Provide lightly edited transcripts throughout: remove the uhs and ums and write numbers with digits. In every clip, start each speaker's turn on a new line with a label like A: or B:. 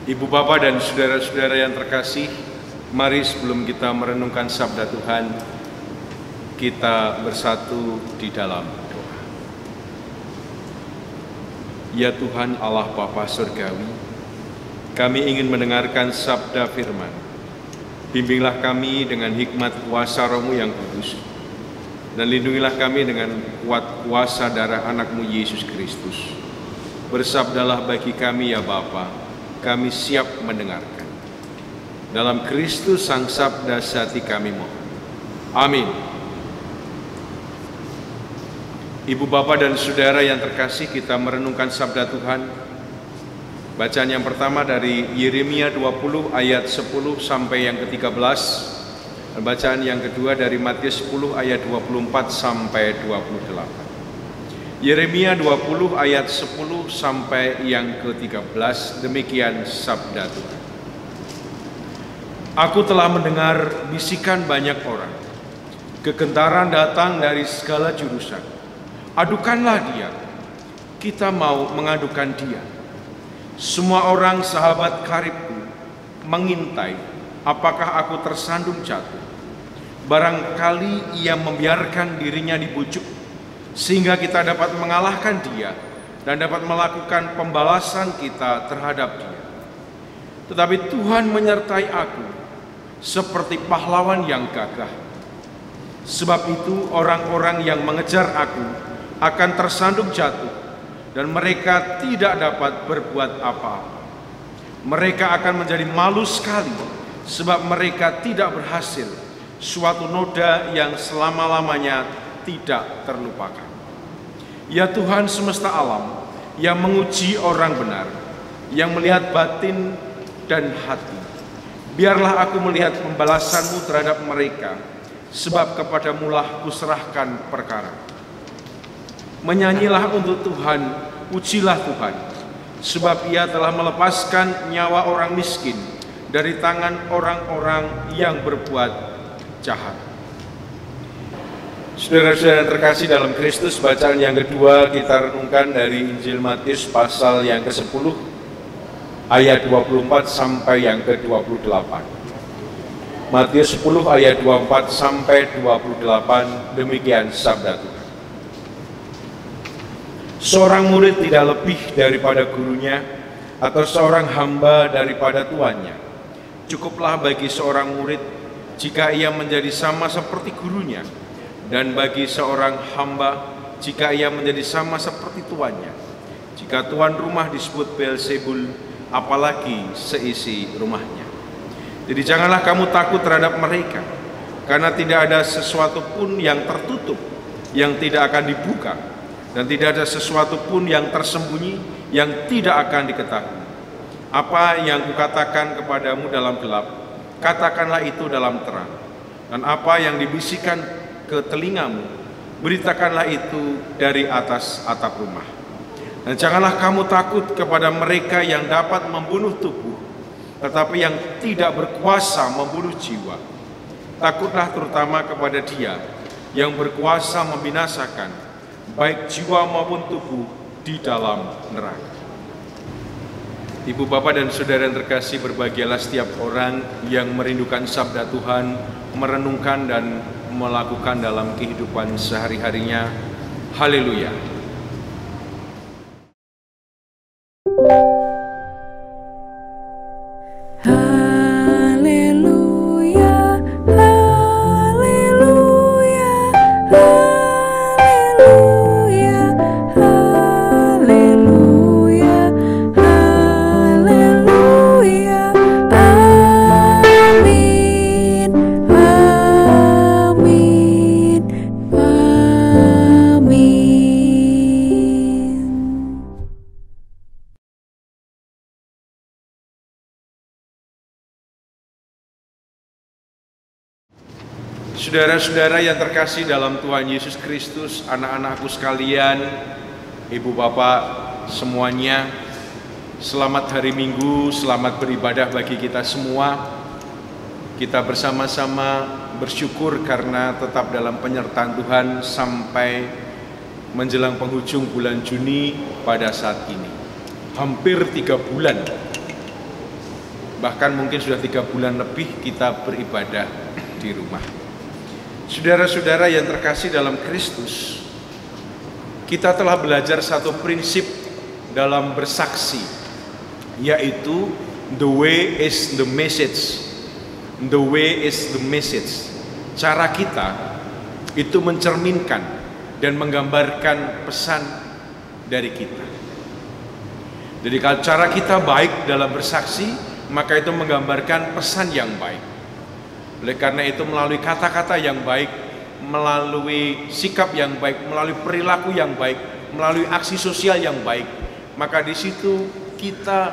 A: Ibu Bapa dan saudara-saudara yang terkasih, mari sebelum kita merenungkan sabda Tuhan, kita bersatu di dalam doa. Ya Tuhan Allah Bapa Surgawi, kami ingin mendengarkan sabda firman. Bimbinglah kami dengan hikmat kuasa Roh-Mu yang kudus, dan lindungilah kami dengan kuat kuasa darah anak-Mu Yesus Kristus. Bersabdalah bagi kami ya Bapa, kami siap mendengarkan. Dalam Kristus Sang Sabda sehati kami mohon. Amin. Ibu Bapa dan saudara yang terkasih, kita merenungkan sabda Tuhan. Bacaan yang pertama dari Yeremia 20 ayat 10 sampai yang ke-13. Dan bacaan yang kedua dari Matius 10 ayat 24 sampai 28. Yeremia 20 ayat 10 sampai yang ke-13, demikian sabda Tuhan. Aku telah mendengar bisikan banyak orang, kegentaran datang dari segala jurusan. Adukanlah dia, kita mau mengadukan dia. Semua orang sahabat karibku mengintai, apakah aku tersandung jatuh. Barangkali ia membiarkan dirinya dibujuk, sehingga kita dapat mengalahkan dia dan dapat melakukan pembalasan kita terhadap dia. Tetapi Tuhan menyertai aku seperti pahlawan yang gagah. Sebab itu orang-orang yang mengejar aku akan tersandung jatuh, dan mereka tidak dapat berbuat apa-apa. Mereka akan menjadi malu sekali, sebab mereka tidak berhasil, suatu noda yang selama-lamanya tidak terlupakan. Ya Tuhan semesta alam, yang menguji orang benar, yang melihat batin dan hati, biarlah aku melihat pembalasan-Mu terhadap mereka, sebab kepadamu-lah kuserahkan perkara. Menyanyilah untuk Tuhan, pujilah Tuhan, sebab Ia telah melepaskan nyawa orang miskin dari tangan orang-orang yang berbuat jahat. Saudara-saudara yang terkasih dalam Kristus, bacaan yang kedua kita renungkan dari Injil Matius pasal yang ke-10 ayat 24 sampai yang ke-28. Matius 10 ayat 24 sampai 28, demikian sabda Tuhan. Seorang murid tidak lebih daripada gurunya, atau seorang hamba daripada tuannya. Cukuplah bagi seorang murid jika ia menjadi sama seperti gurunya, dan bagi seorang hamba jika ia menjadi sama seperti tuannya. Jika tuan rumah disebut Beelzebul, apalagi seisi rumahnya. Jadi janganlah kamu takut terhadap mereka, karena tidak ada sesuatu pun yang tertutup yang tidak akan dibuka, dan tidak ada sesuatu pun yang tersembunyi yang tidak akan diketahui. Apa yang kukatakan kepadamu dalam gelap, katakanlah itu dalam terang, dan apa yang dibisikkan ke telingamu, beritakanlah itu dari atas atap rumah. Dan janganlah kamu takut kepada mereka yang dapat membunuh tubuh, tetapi yang tidak berkuasa membunuh jiwa. Takutlah terutama kepada Dia yang berkuasa membinasakan baik jiwa maupun tubuh di dalam neraka. Ibu, Bapak, dan saudara yang terkasih, berbahagialah setiap orang yang merindukan sabda Tuhan, merenungkan dan melakukan dalam kehidupan sehari-harinya. Haleluya. Saudara-saudara yang terkasih dalam Tuhan Yesus Kristus, anak-anakku sekalian, ibu bapak semuanya, selamat hari Minggu, selamat beribadah bagi kita semua. Kita bersama-sama bersyukur karena tetap dalam penyertaan Tuhan sampai menjelang penghujung bulan Juni pada saat ini. Hampir 3 bulan, bahkan mungkin sudah 3 bulan lebih kita beribadah di rumah. Saudara-saudara yang terkasih dalam Kristus, kita telah belajar satu prinsip dalam bersaksi, yaitu the way is the message. The way is the message. Cara kita itu mencerminkan dan menggambarkan pesan dari kita. Jadi kalau cara kita baik dalam bersaksi, maka itu menggambarkan pesan yang baik. Oleh karena itu, melalui kata-kata yang baik, melalui sikap yang baik, melalui perilaku yang baik, melalui aksi sosial yang baik, maka di situ kita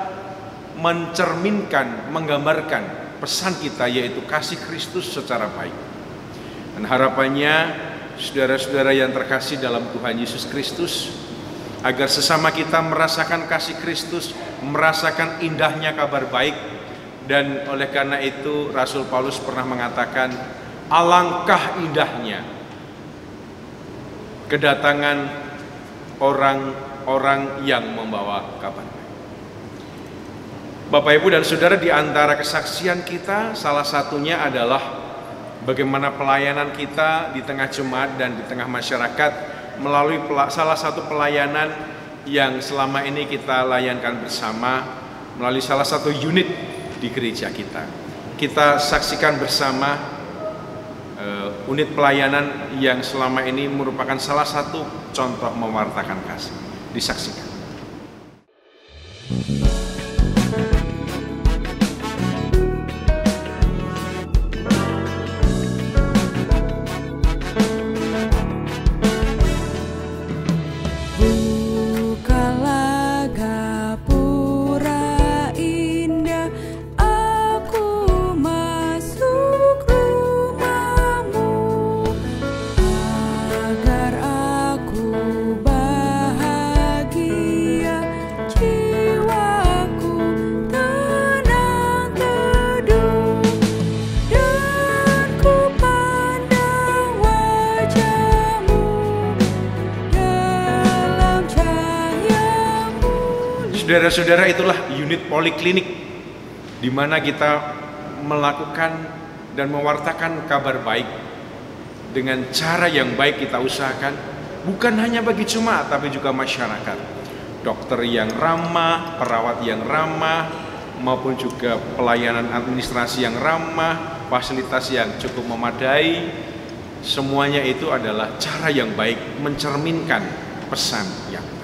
A: mencerminkan, menggambarkan pesan kita, yaitu kasih Kristus secara baik. Dan harapannya, saudara-saudara yang terkasih dalam Tuhan Yesus Kristus, agar sesama kita merasakan kasih Kristus, merasakan indahnya kabar baik. Dan oleh karena itu Rasul Paulus pernah mengatakan, alangkah indahnya kedatangan orang-orang yang membawa kabar baik. Bapak, Ibu, dan Saudara, di antara kesaksian kita, salah satunya adalah bagaimana pelayanan kita di tengah jemaat dan di tengah masyarakat melalui salah satu pelayanan yang selama ini kita layankan bersama melalui salah satu unit di gereja kita. Kita saksikan bersama unit pelayanan yang selama ini merupakan salah satu contoh mewartakan kasih. Disaksikan. Saudara-saudara, itulah unit poliklinik di mana kita melakukan dan mewartakan kabar baik dengan cara yang baik. Kita usahakan bukan hanya bagi jemaat tapi juga masyarakat. Dokter yang ramah, perawat yang ramah, maupun juga pelayanan administrasi yang ramah, fasilitas yang cukup memadai. Semuanya itu adalah cara yang baik mencerminkan pesan yang baik.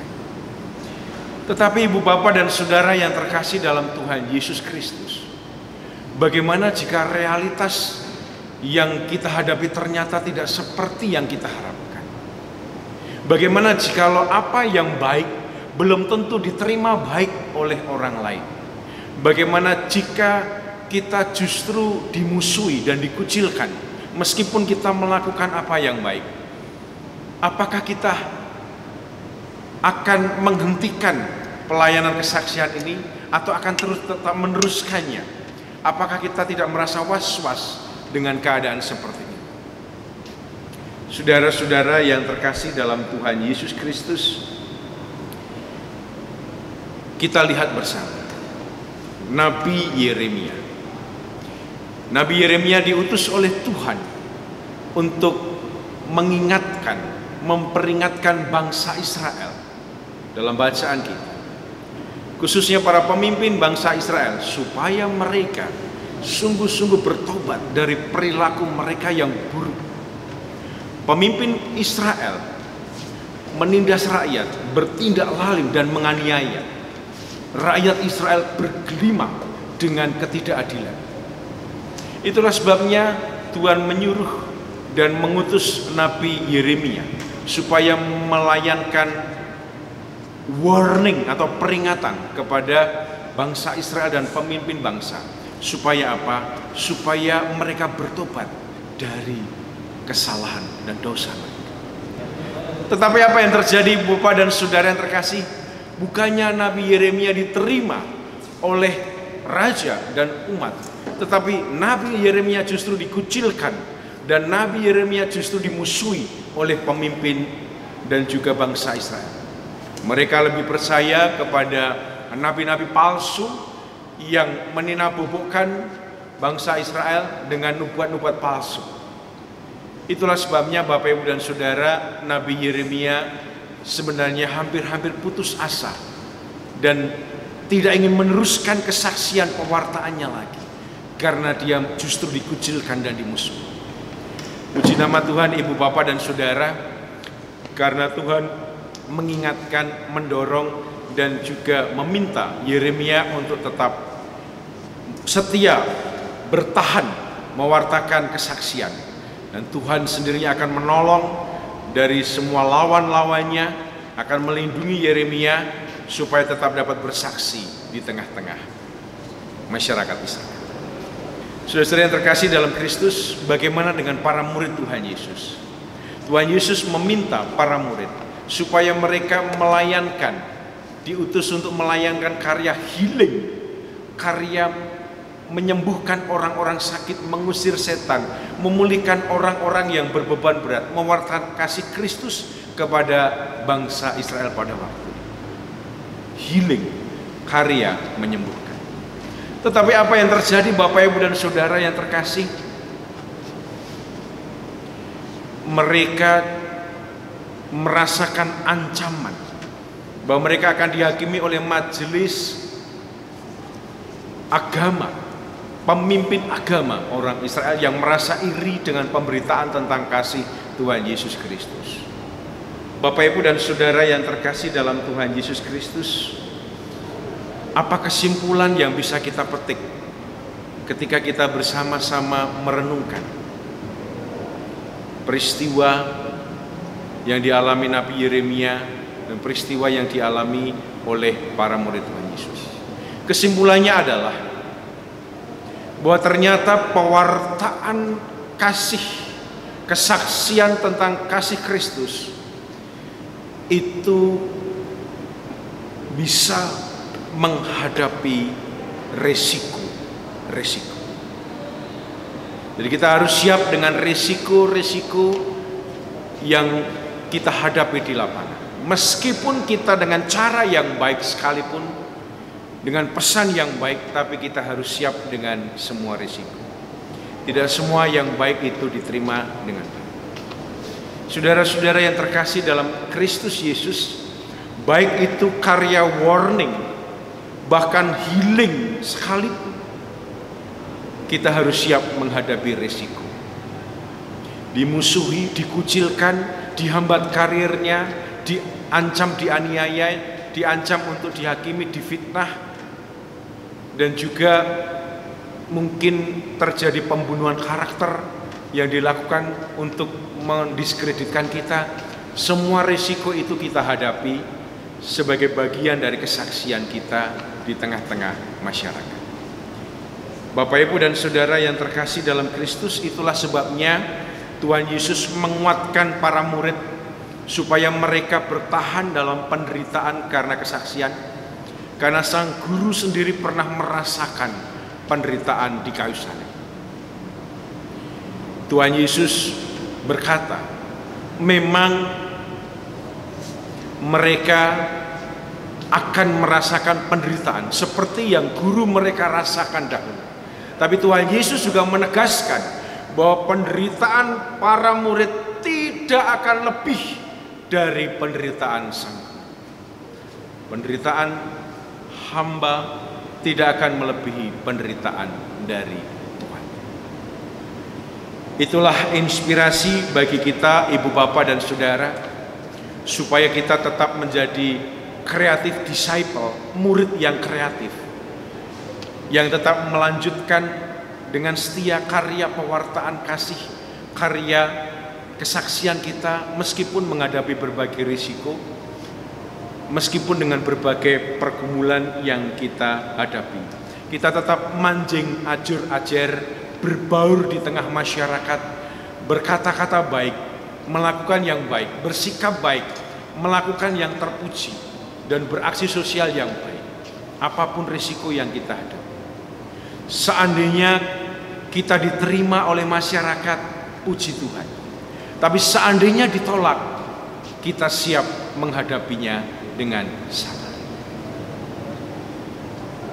A: Tetapi ibu bapak dan saudara yang terkasih dalam Tuhan Yesus Kristus, bagaimana jika realitas yang kita hadapi ternyata tidak seperti yang kita harapkan? Bagaimana jikalau apa yang baik belum tentu diterima baik oleh orang lain? Bagaimana jika kita justru dimusuhi dan dikucilkan meskipun kita melakukan apa yang baik? Apakah kita akan menghentikan pelayanan kesaksian ini atau akan terus tetap meneruskannya? Apakah kita tidak merasa was-was dengan keadaan seperti ini? Saudara-saudara yang terkasih dalam Tuhan Yesus Kristus, kita lihat bersama Nabi Yeremia. Nabi Yeremia diutus oleh Tuhan untuk mengingatkan, memperingatkan bangsa Israel dalam bacaan kita, khususnya para pemimpin bangsa Israel, supaya mereka sungguh-sungguh bertobat dari perilaku mereka yang buruk. Pemimpin Israel menindas rakyat, bertindak zalim dan menganiaya. Rakyat Israel bergelimang dengan ketidakadilan. Itulah sebabnya Tuhan menyuruh dan mengutus Nabi Yeremia supaya melayangkan warning atau peringatan kepada bangsa Israel dan pemimpin bangsa. Supaya apa? Supaya mereka bertobat dari kesalahan dan dosa mereka. Tetapi apa yang terjadi, Bapak dan Saudara yang terkasih? Bukannya Nabi Yeremia diterima oleh raja dan umat, tetapi Nabi Yeremia justru dikucilkan, dan Nabi Yeremia justru dimusuhi oleh pemimpin dan juga bangsa Israel. Mereka lebih percaya kepada nabi-nabi palsu yang meninabobokan bangsa Israel dengan nubuat-nubuat palsu. Itulah sebabnya Bapak Ibu dan Saudara, Nabi Yeremia sebenarnya hampir-hampir putus asa dan tidak ingin meneruskan kesaksian pewartaannya lagi, karena dia justru dikucilkan dan dimusuhi. Puji nama Tuhan, Ibu Bapak dan Saudara, karena Tuhan mengingatkan, mendorong dan juga meminta Yeremia untuk tetap setia, bertahan mewartakan kesaksian. Dan Tuhan sendiri akan menolong dari semua lawan-lawannya, akan melindungi Yeremia supaya tetap dapat bersaksi di tengah-tengah masyarakat Israel. Saudara-saudara yang terkasih dalam Kristus, bagaimana dengan para murid Tuhan Yesus? Tuhan Yesus meminta para murid supaya mereka melayangkan, diutus untuk melayangkan karya healing, karya menyembuhkan orang-orang sakit, mengusir setan, memulihkan orang-orang yang berbeban berat, mewartakan kasih Kristus kepada bangsa Israel pada waktu. Healing, karya menyembuhkan. Tetapi apa yang terjadi, Bapak Ibu dan Saudara yang terkasih? Mereka merasakan ancaman bahwa mereka akan dihakimi oleh majelis agama, pemimpin agama orang Israel yang merasa iri dengan pemberitaan tentang kasih Tuhan Yesus Kristus. Bapak Ibu dan Saudara yang terkasih dalam Tuhan Yesus Kristus, apa kesimpulan yang bisa kita petik ketika kita bersama-sama merenungkan peristiwa yang dialami Nabi Yeremia dan peristiwa yang dialami oleh para murid Tuhan Yesus? Kesimpulannya adalah bahwa ternyata pewartaan kasih, kesaksian tentang kasih Kristus itu bisa menghadapi resiko. Jadi kita harus siap dengan resiko-resiko yang kita hadapi di lapangan. Meskipun kita dengan cara yang baik sekalipun, dengan pesan yang baik, tapi kita harus siap dengan semua risiko. Tidak semua yang baik itu diterima dengan baik. Saudara-saudara yang terkasih dalam Kristus Yesus, baik itu karya warning, bahkan healing sekalipun, kita harus siap menghadapi risiko. Dimusuhi, dikucilkan, dihambat karirnya, diancam, dianiaya, diancam untuk dihakimi, difitnah, dan juga mungkin terjadi pembunuhan karakter yang dilakukan untuk mendiskreditkan kita. Semua risiko itu kita hadapi sebagai bagian dari kesaksian kita di tengah-tengah masyarakat. Bapak Ibu dan Saudara yang terkasih dalam Kristus, itulah sebabnya Tuhan Yesus menguatkan para murid supaya mereka bertahan dalam penderitaan karena kesaksian, karena Sang Guru sendiri pernah merasakan penderitaan di kayu salib. Tuhan Yesus berkata, memang mereka akan merasakan penderitaan seperti yang guru mereka rasakan dahulu. Tapi Tuhan Yesus juga menegaskan bahwa penderitaan para murid tidak akan lebih dari penderitaan sang guru. Penderitaan hamba tidak akan melebihi penderitaan dari Tuhan. Itulah inspirasi bagi kita, ibu bapak dan saudara, supaya kita tetap menjadi kreatif disciple, murid yang kreatif, yang tetap melanjutkan dengan setia karya pewartaan kasih, karya kesaksian kita, meskipun menghadapi berbagai risiko, meskipun dengan berbagai pergumulan yang kita hadapi. Kita tetap manjing ajur-ajar, berbaur di tengah masyarakat, berkata-kata baik, melakukan yang baik, bersikap baik, melakukan yang terpuji, dan beraksi sosial yang baik, apapun risiko yang kita hadapi. Seandainya kita diterima oleh masyarakat, puji Tuhan. Tapi seandainya ditolak, kita siap menghadapinya dengan sabar.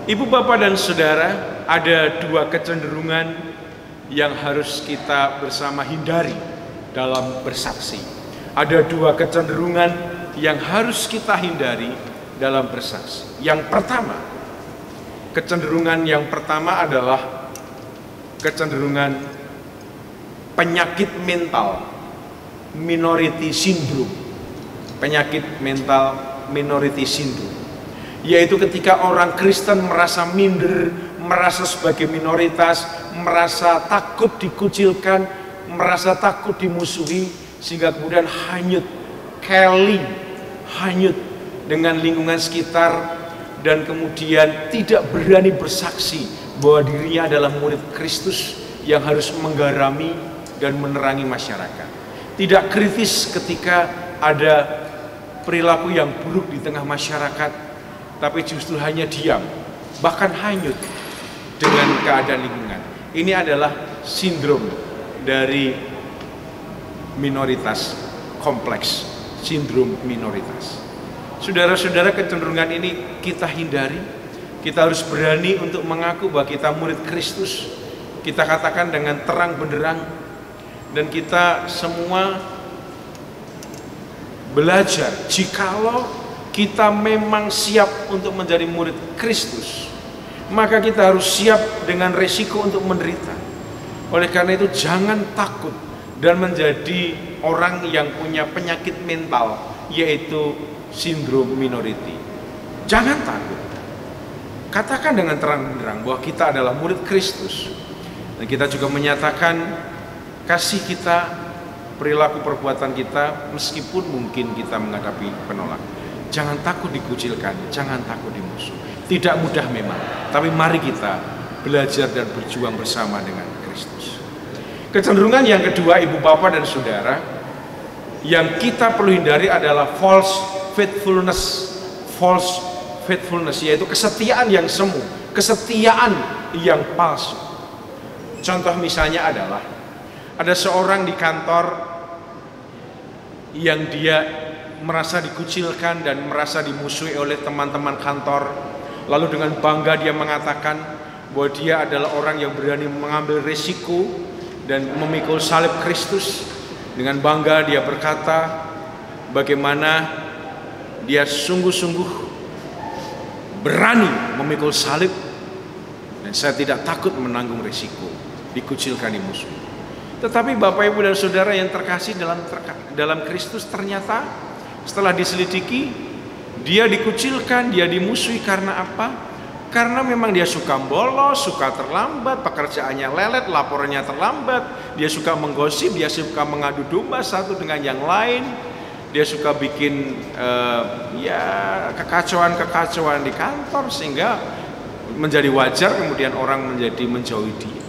A: Ibu bapak dan saudara, ada dua kecenderungan yang harus kita bersama hindari dalam bersaksi. Ada dua kecenderungan yang harus kita hindari dalam bersaksi. Yang pertama, kecenderungan yang pertama adalah kecenderungan penyakit mental, minority syndrome. Penyakit mental minority syndrome, yaitu ketika orang Kristen merasa minder, merasa sebagai minoritas, merasa takut dikucilkan, merasa takut dimusuhi, sehingga kemudian hanyut, hanyut dengan lingkungan sekitar, dan kemudian tidak berani bersaksi bahwa dirinya adalah murid Kristus yang harus menggarami dan menerangi masyarakat. Tidak kritis ketika ada perilaku yang buruk di tengah masyarakat, tapi justru hanya diam, bahkan hanyut dengan keadaan lingkungan. Ini adalah sindrom dari minoritas kompleks, sindrom minoritas. Saudara-saudara, kecenderungan ini kita hindari. Kita harus berani untuk mengaku bahwa kita murid Kristus. Kita katakan dengan terang benderang, dan kita semua belajar, jikalau kita memang siap untuk menjadi murid Kristus, maka kita harus siap dengan resiko untuk menderita. Oleh karena itu, jangan takut dan menjadi orang yang punya penyakit mental, yaitu sindrom minority. Jangan takut. Katakan dengan terang benderang bahwa kita adalah murid Kristus, dan kita juga menyatakan kasih kita, perilaku perbuatan kita, meskipun mungkin kita menghadapi penolakan. Jangan takut dikucilkan, jangan takut dimusuh. Tidak mudah memang, tapi mari kita belajar dan berjuang bersama dengan Kristus. Kecenderungan yang kedua, ibu bapak dan saudara, yang kita perlu hindari adalah false faithfulness, yaitu kesetiaan yang semu, kesetiaan yang palsu. Contoh misalnya adalah ada seorang di kantor yang dia merasa dikucilkan dan merasa dimusuhi oleh teman-teman kantor. Lalu dengan bangga dia mengatakan bahwa dia adalah orang yang berani mengambil risiko dan memikul salib Kristus. Dengan bangga dia berkata bagaimana dia sungguh-sungguh berani memikul salib, dan saya tidak takut menanggung risiko dikucilkan, dimusuhi. Tetapi Bapak Ibu dan Saudara yang terkasih dalam Kristus, ternyata setelah diselidiki, dia dikucilkan, dia dimusuhi karena apa? Karena memang dia suka bolos, suka terlambat, pekerjaannya lelet, laporannya terlambat, dia suka menggosip, dia suka mengadu domba satu dengan yang lain, dia suka bikin kekacauan-kekacauan di kantor, sehingga menjadi wajar kemudian orang menjauhi dia.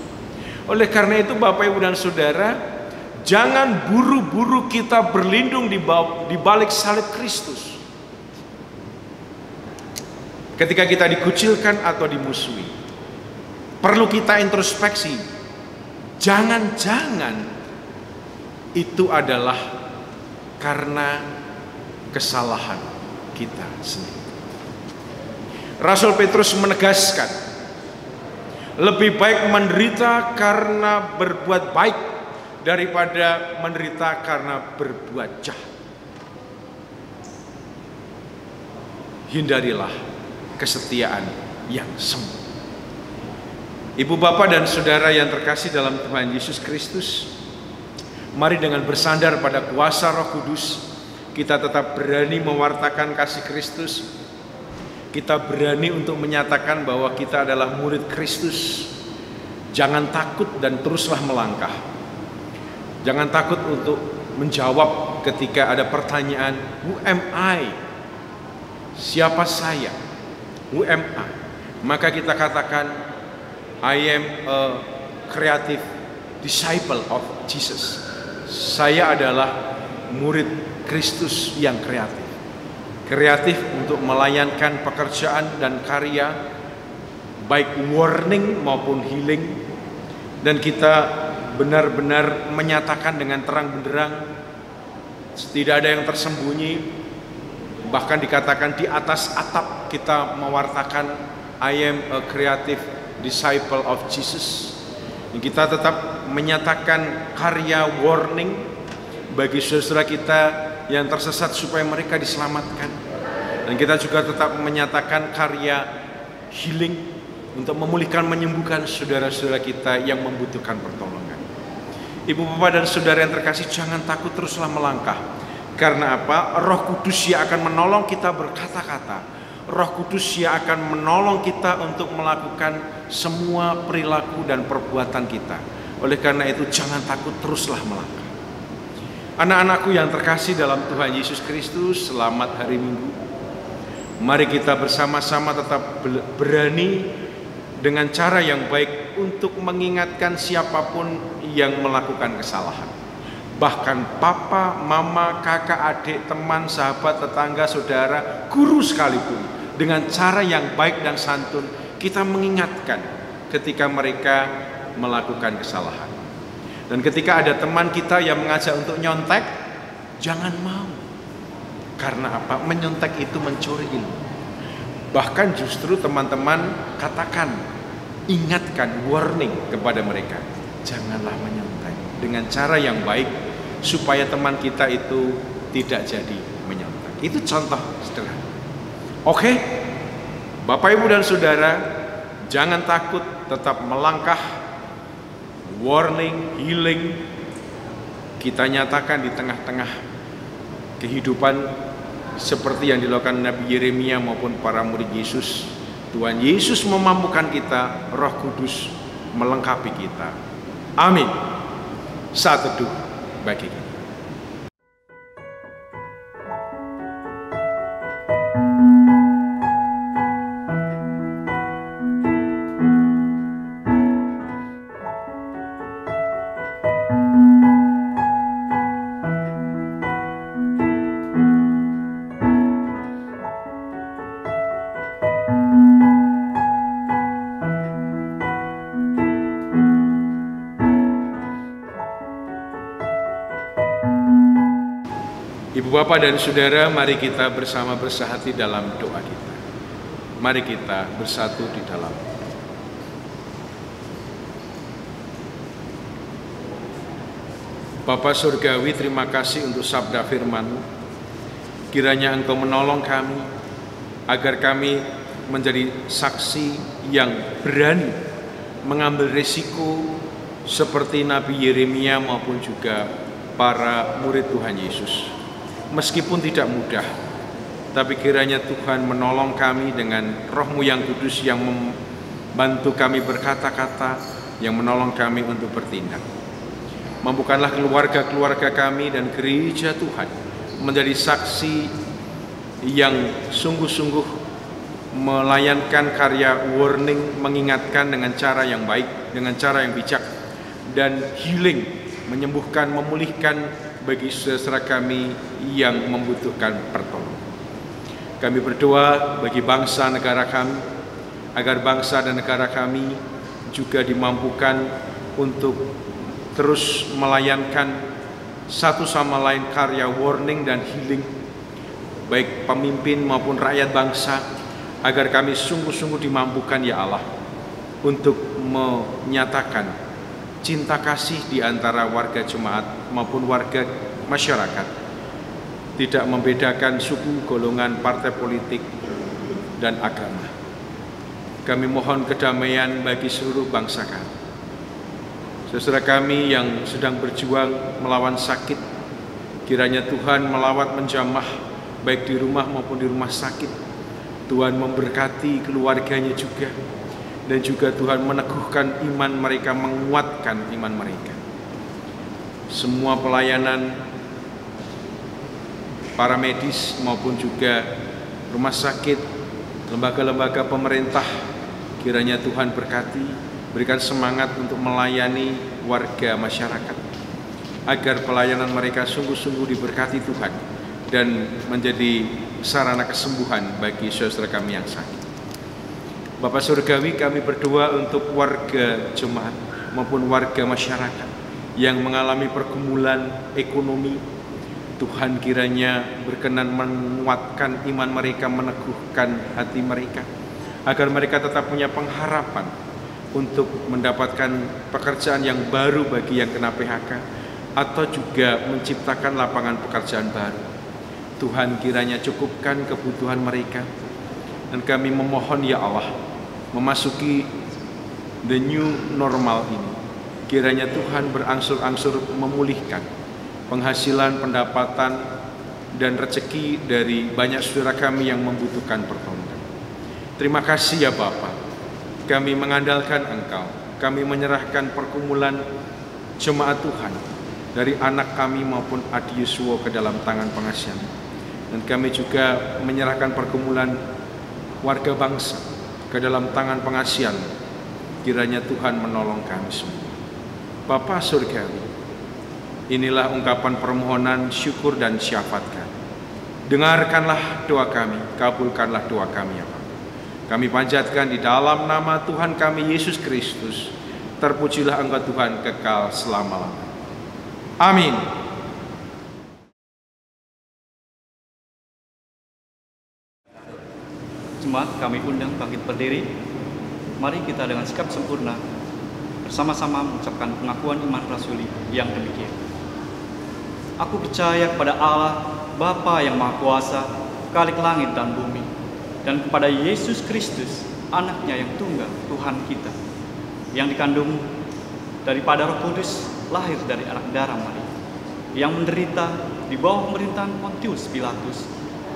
A: Oleh karena itu Bapak Ibu dan Saudara, jangan buru-buru kita berlindung di balik salib Kristus. Ketika kita dikucilkan atau dimusuhi, perlu kita introspeksi. Jangan-jangan itu adalah karena kesalahan kita sendiri. Rasul Petrus menegaskan Lebih baik menderita karena berbuat baik daripada menderita karena berbuat jahat. Hindarilah kesetiaan yang semu. Ibu, bapak, dan saudara yang terkasih dalam Tuhan Yesus Kristus, mari dengan bersandar pada kuasa Roh Kudus, kita tetap berani mewartakan kasih Kristus. Kita berani untuk menyatakan bahwa kita adalah murid Kristus. Jangan takut dan teruslah melangkah. Jangan takut untuk menjawab ketika ada pertanyaan, who am I? Siapa saya? Who am I? Maka kita katakan, I am a creative disciple of Jesus. Saya adalah murid Kristus yang kreatif. Kreatif untuk melayangkan pekerjaan dan karya, baik warning maupun healing. Dan kita benar-benar menyatakan dengan terang benderang, tidak ada yang tersembunyi. Bahkan dikatakan di atas atap kita mewartakan, I am a creative disciple of Jesus. Kita tetap menyatakan karya warning bagi saudara kita yang tersesat supaya mereka diselamatkan. Dan kita juga tetap menyatakan karya healing untuk memulihkan, menyembuhkan saudara-saudara kita yang membutuhkan pertolongan. Ibu, bapak, dan saudara yang terkasih, jangan takut, teruslah melangkah. Karena apa? Roh Kudus yang akan menolong kita berkata-kata. Roh Kudus yang akan menolong kita untuk melakukan semua perilaku dan perbuatan kita. Oleh karena itu, jangan takut, teruslah melangkah. Anak-anakku yang terkasih dalam Tuhan Yesus Kristus, selamat hari Minggu. Mari kita bersama-sama tetap berani dengan cara yang baik untuk mengingatkan siapapun yang melakukan kesalahan. Bahkan papa, mama, kakak, adik, teman, sahabat, tetangga, saudara, guru sekalipun, dengan cara yang baik dan santun kita mengingatkan ketika mereka melakukan kesalahan. Dan ketika ada teman kita yang mengajak untuk nyontek, jangan mau. Karena apa? Menyontek itu mencuri ilmu. Bahkan justru teman-teman katakan, ingatkan, warning kepada mereka, janganlah menyontek, dengan cara yang baik supaya teman kita itu tidak jadi menyontek. Itu contoh sederhana. Oke, Bapak, Ibu, dan saudara, jangan takut, tetap melangkah. Warning, healing, kita nyatakan di tengah-tengah kehidupan seperti yang dilakukan Nabi Yeremia maupun para murid Yesus. Tuhan Yesus memampukan kita, Roh Kudus melengkapi kita. Amin. Saat teduh bagi kita. Ibu, bapak, dan saudara, mari kita bersama bersahati dalam doa kita. Mari kita bersatu di dalam. Bapa Surgawi, terima kasih untuk sabda firman-Mu. Kiranya Engkau menolong kami, agar kami menjadi saksi yang berani mengambil risiko seperti Nabi Yeremia maupun juga para murid Tuhan Yesus. Meskipun tidak mudah, tapi kiranya Tuhan menolong kami dengan Roh-Mu yang kudus yang membantu kami berkata-kata, yang menolong kami untuk bertindak. Mampukanlah keluarga-keluarga kami dan gereja Tuhan menjadi saksi yang sungguh-sungguh melayankan karya warning, mengingatkan dengan cara yang baik, dengan cara yang bijak, dan healing, menyembuhkan, memulihkan bagi saudara kami yang membutuhkan pertolongan. Kami berdoa bagi bangsa negara kami, agar bangsa dan negara kami juga dimampukan untuk terus melayankan satu sama lain karya warning dan healing, baik pemimpin maupun rakyat bangsa, agar kami sungguh-sungguh dimampukan, ya Allah, untuk menyatakan cinta kasih di antara warga jemaat maupun warga masyarakat, tidak membedakan suku, golongan, partai politik, dan agama. Kami mohon kedamaian bagi seluruh bangsa kami. Saudara kami yang sedang berjuang melawan sakit, kiranya Tuhan melawat menjamah baik di rumah maupun di rumah sakit. Tuhan memberkati keluarganya juga, dan juga Tuhan meneguhkan iman mereka, menguatkan iman mereka. Semua pelayanan para medis maupun juga rumah sakit, lembaga-lembaga pemerintah, kiranya Tuhan berkati, berikan semangat untuk melayani warga masyarakat, agar pelayanan mereka sungguh-sungguh diberkati Tuhan dan menjadi sarana kesembuhan bagi saudara kami yang sakit. Bapak Surgawi, kami berdoa untuk warga jemaat maupun warga masyarakat yang mengalami pergumulan ekonomi. Tuhan kiranya berkenan menguatkan iman mereka, meneguhkan hati mereka, agar mereka tetap punya pengharapan untuk mendapatkan pekerjaan yang baru bagi yang kena PHK, atau juga menciptakan lapangan pekerjaan baru. Tuhan kiranya cukupkan kebutuhan mereka. Dan kami memohon ya Allah, memasuki the new normal ini, kiranya Tuhan berangsur-angsur memulihkan penghasilan, pendapatan, dan rezeki dari banyak saudara kami yang membutuhkan pertolongan. Terima kasih ya Bapa, kami mengandalkan Engkau. Kami menyerahkan pergumulan jemaat Tuhan dari anak kami maupun Adi Yuswo ke dalam tangan pengasihan. Dan kami juga menyerahkan pergumulan warga bangsa ke dalam tangan pengasihan. Kiranya Tuhan menolong kami semua. Bapa Surgawi, inilah ungkapan permohonan syukur dan syafaat kami. Dengarkanlah doa kami, kabulkanlah doa kami ya Bapa. Kami panjatkan di dalam nama Tuhan kami Yesus Kristus. Terpujilah Engkau Tuhan kekal selama-lamanya. Amin.
B: Jemaat kami undang bangkit berdiri. Mari kita dengan sikap sempurna bersama-sama mengucapkan pengakuan iman rasuli yang demikian. Aku percaya kepada Allah, Bapa yang Maha Kuasa, Khalik langit dan bumi, dan kepada Yesus Kristus, Anaknya yang tunggal, Tuhan kita, yang dikandung daripada Roh Kudus, lahir dari anak darah Maria, yang menderita di bawah pemerintahan Pontius Pilatus,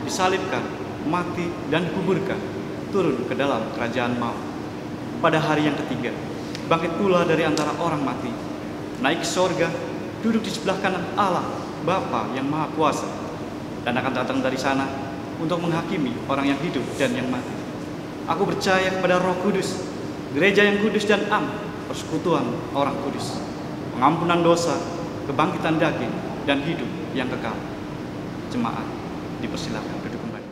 B: disalibkan, mati dan dikuburkan, turun ke dalam kerajaan maut. Pada hari yang ketiga, bangkit pula dari antara orang mati, naik ke sorga, duduk di sebelah kanan Allah, Bapa yang Maha Kuasa, dan akan datang dari sana untuk menghakimi orang yang hidup dan yang mati. Aku percaya kepada Roh Kudus, gereja yang kudus dan am, persekutuan orang kudus, pengampunan dosa, kebangkitan daging, dan hidup yang kekal. Jemaat dipersilakan duduk kembali.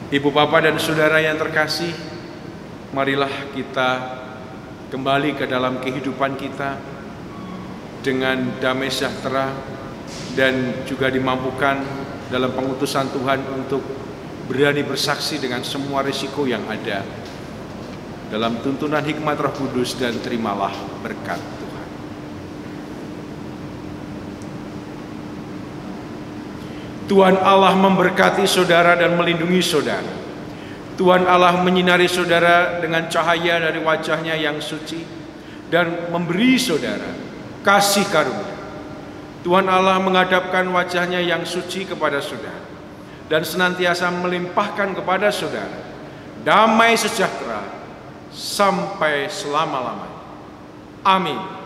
A: Ibu, Bapak, dan Saudara yang terkasih, marilah kita kembali ke dalam kehidupan kita dengan damai sejahtera dan juga dimampukan dalam pengutusan Tuhan untuk berani bersaksi dengan semua risiko yang ada dalam tuntunan hikmat Roh Kudus, dan terimalah berkat Tuhan. Tuhan Allah memberkati saudara dan melindungi saudara. Tuhan Allah menyinari saudara dengan cahaya dari wajah-Nya yang suci dan memberi saudara kasih karunia. Tuhan Allah menghadapkan wajah-Nya yang suci kepada saudara dan senantiasa melimpahkan kepada saudara damai sejahtera sampai selama-lamanya. Amin.